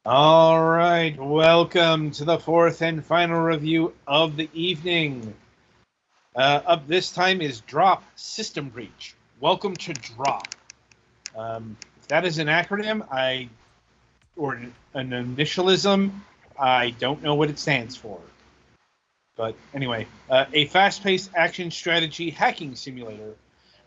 All right, welcome to the fourth and final review of the evening. Up this time is Drop System Breach. Welcome to Drop. If that is an acronym, or an initialism, I don't know what it stands for. But anyway, a fast-paced action strategy hacking simulator.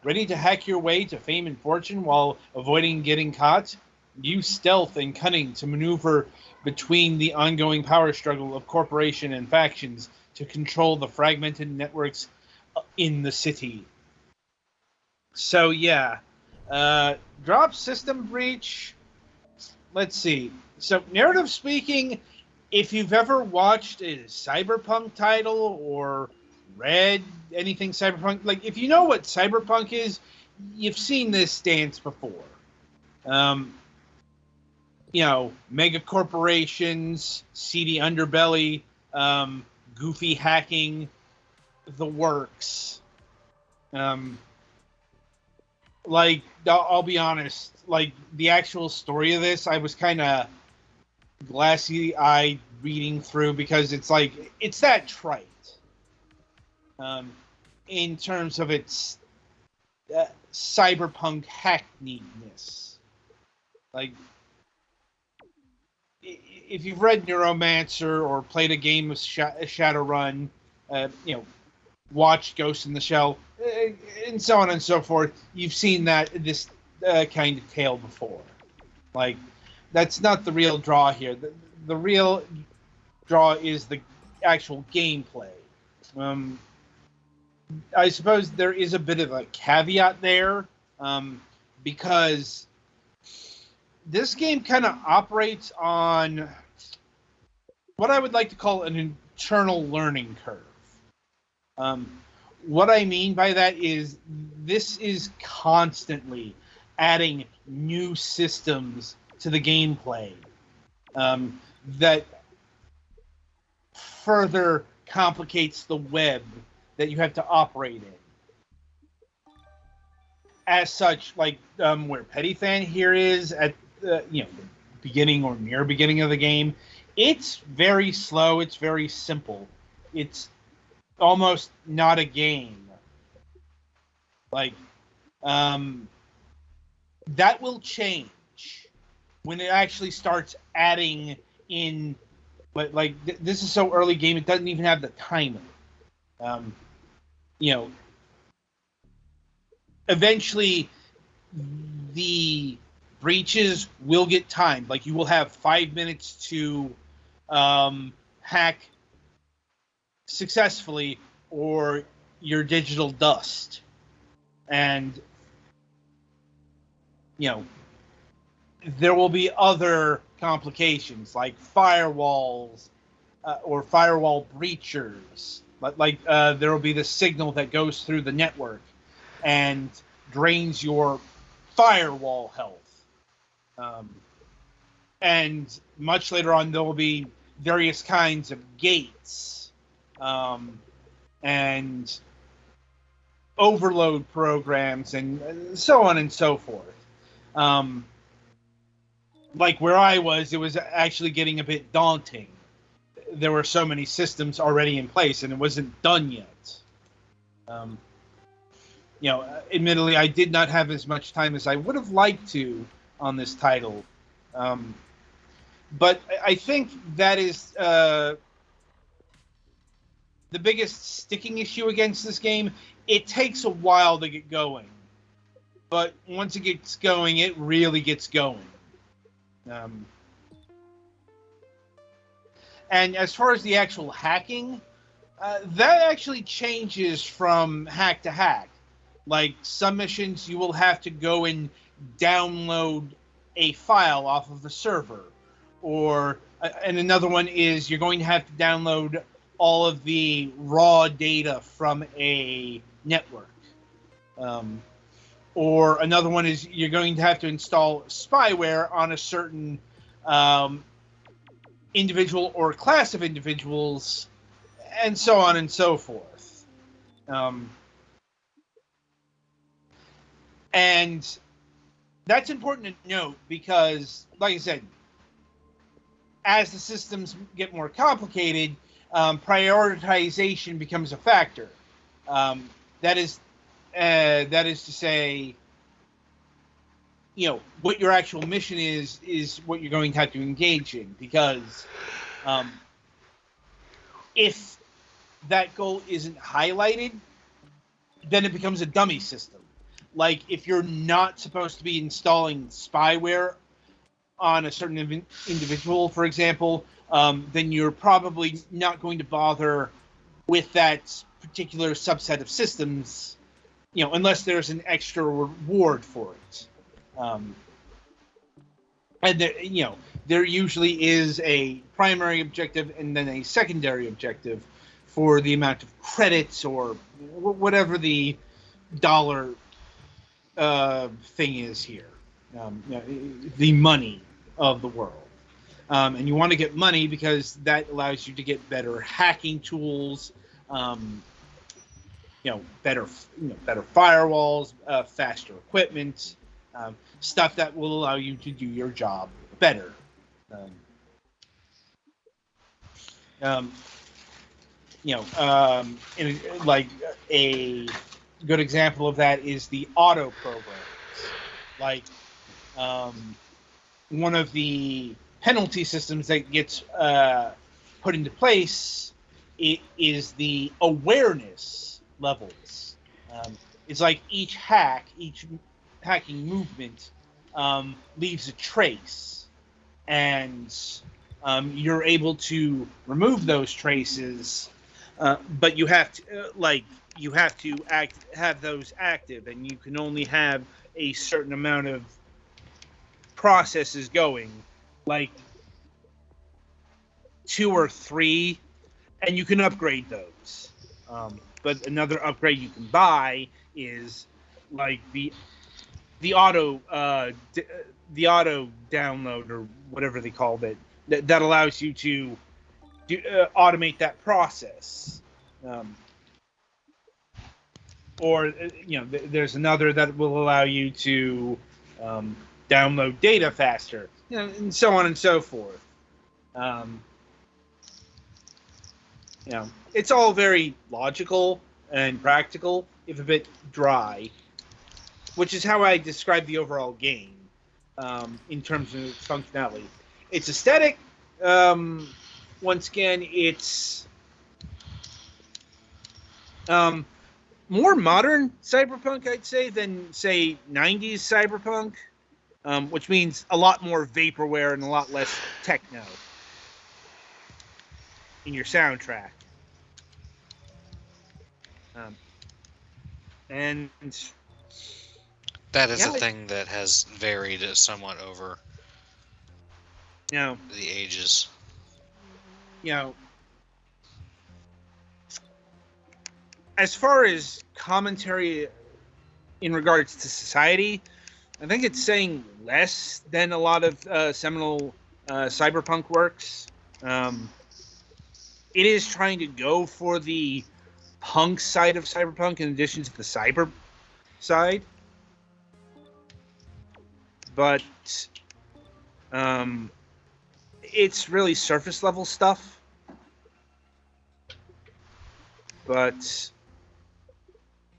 Ready to hack your way to fame and fortune while avoiding getting caught? Use stealth and cunning to maneuver between the ongoing power struggle of corporation and factions to control the fragmented networks in the city. So yeah, drop system breach. Let's see. So narrative speaking, if you've ever watched a cyberpunk title or read anything cyberpunk, like if you know what cyberpunk is, you've seen this dance before. Um, mega corporations, seedy underbelly, goofy hacking, the works. Um, I'll be honest, like the actual story of this, I was kind of glassy-eyed reading through because it's that trite. Um, in terms of its cyberpunk hackneyness. Like, if you've read Neuromancer or played a game of Shadowrun, watched Ghost in the Shell, and so on and so forth, you've seen this kind of tale before. Like, that's not the real draw here. The real draw is the actual gameplay. I suppose there is a bit of a caveat there, because this game kind of operates on what I would like to call an internal learning curve. What I mean by that is this is constantly adding new systems to the gameplay that further complicates the web that you have to operate in. As such, like where Pettyfan here is at the beginning or near beginning of the game, it's very slow. It's very simple. It's almost not a game. Like, that will change when it actually starts adding in. But like, this is so early game, it doesn't even have the timer. You know, eventually the breaches will get timed. Like, you will have 5 minutes to hack successfully, or your digital dust. And there will be other complications like firewalls or firewall breachers. There will be the signal that goes through the network and drains your firewall health. And much later on, there will be various kinds of gates and overload programs and so on and so forth. Like where I was, it was actually getting a bit daunting. There were so many systems already in place, and it wasn't done yet. Admittedly, I did not have as much time as I would have liked to on this title. But I think that is the biggest sticking issue against this game. It takes a while to get going. But once it gets going, it really gets going. And as far as the actual hacking, that actually changes from hack to hack. Like, some missions, you will have to go and download a file off of the server. And another one is you're going to have to download all of the raw data from a network. Or another one is you're going to have to install spyware on a certain individual or class of individuals, and so on and so forth. And that's important to note because, like I said, as the systems get more complicated, prioritization becomes a factor. That is to say, what your actual mission is what you're going to have to engage in, because if that goal isn't highlighted, then it becomes a dummy system. Like, if you're not supposed to be installing spyware on a certain individual, for example, then you're probably not going to bother with that particular subset of systems, unless there's an extra reward for it. And there usually is a primary objective and then a secondary objective for the amount of credits or whatever the dollar thing is here, the money of the world. And you want to get money because that allows you to get better hacking tools, better firewalls, faster equipment, stuff that will allow you to do your job better. Like a good example of that is the auto programs. Like, one of the penalty systems that gets put into place is the awareness levels. It's like each hacking movement leaves a trace, and you're able to remove those traces, but you have to have those active, and you can only have a certain amount of processes going, like 2 or 3, and you can upgrade those. But another upgrade you can buy is like the auto download, or whatever they called it, that allows you to automate that process. Or there's another that will allow you to download data faster, and so on and so forth. It's all very logical and practical, if a bit dry, which is how I describe the overall game in terms of its functionality. It's aesthetic. Once again, it's more modern cyberpunk, I'd say, than, say, 90s cyberpunk, which means a lot more vaporware and a lot less techno in your soundtrack. And that is a thing that has varied somewhat over the ages. As far as commentary in regards to society, I think it's saying less than a lot of seminal cyberpunk works. It is trying to go for the punk side of cyberpunk in addition to the cyber side. But it's really surface level stuff. But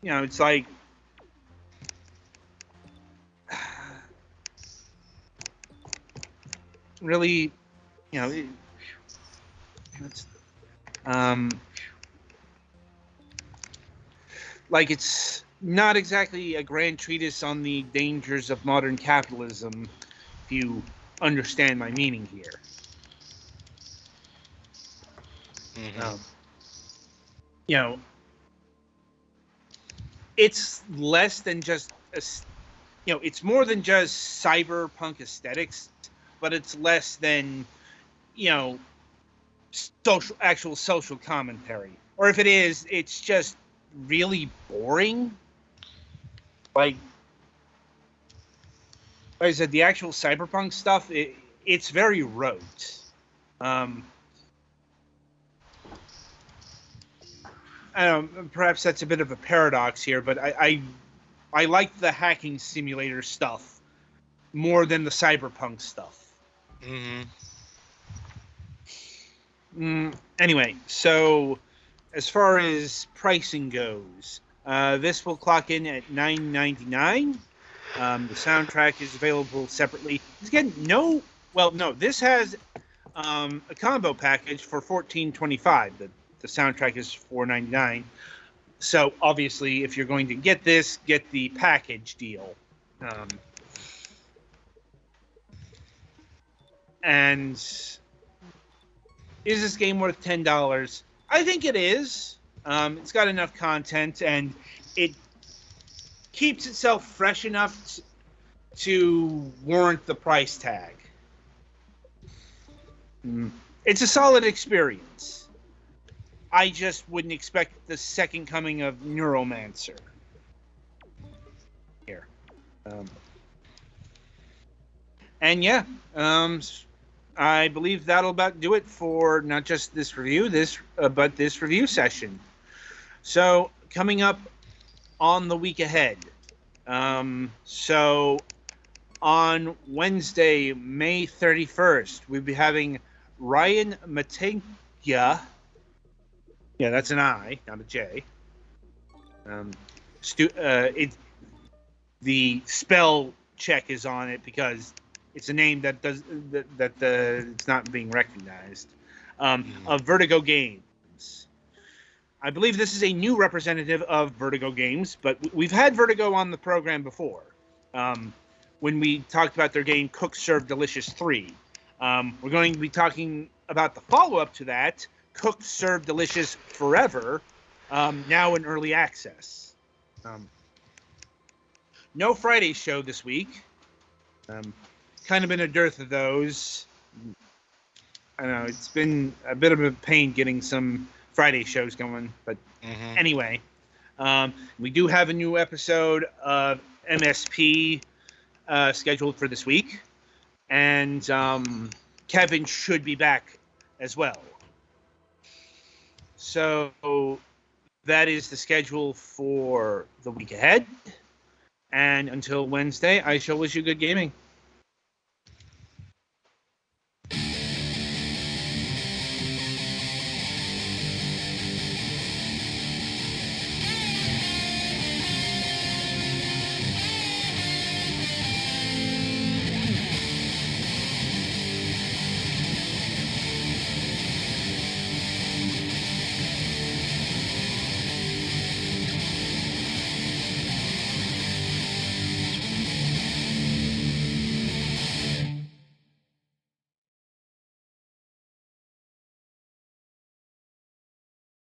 it's like really, it's like it's not exactly a grand treatise on the dangers of modern capitalism, if you understand my meaning here. Mm-hmm. It's less than just it's more than just cyberpunk aesthetics, but it's less than actual social commentary. Or if it is, it's just really boring. Like I said, the actual cyberpunk stuff, it's very rote. I don't know, perhaps that's a bit of a paradox here, but I like the hacking simulator stuff more than the cyberpunk stuff. Mm-hmm. Anyway, so as far as pricing goes, this will clock in at $9.99. The soundtrack is available separately. Again, no, this has a combo package for $14.25. The soundtrack is $4.99. So obviously, if you're going to get this, get the package deal. And is this game worth $10? I think it is. It's got enough content, and it keeps itself fresh enough to warrant the price tag. It's a solid experience. I just wouldn't expect the second coming of Neuromancer. Here. And yeah, I believe that'll about do it for not just this review, but this review session. So coming up on the week ahead. So on Wednesday, May 31st, we'll be having Ryan Matega. Yeah, that's an I, not a J. The spell check is on it because it's a name that it's not being recognized. Of Vertigo Games. I believe this is a new representative of Vertigo Games, but we've had Vertigo on the program before. When we talked about their game Cook Serve Delicious 3. We're going to be talking about the follow-up to that, Cook Serve Delicious Forever, now in early access. No Friday show this week. Kind of been a dearth of those. I don't know, it's been a bit of a pain getting some Friday shows going, but anyway, we do have a new episode of MSP scheduled for this week, and Kevin should be back as well. So that is the schedule for the week ahead, and until Wednesday, I shall wish you good gaming.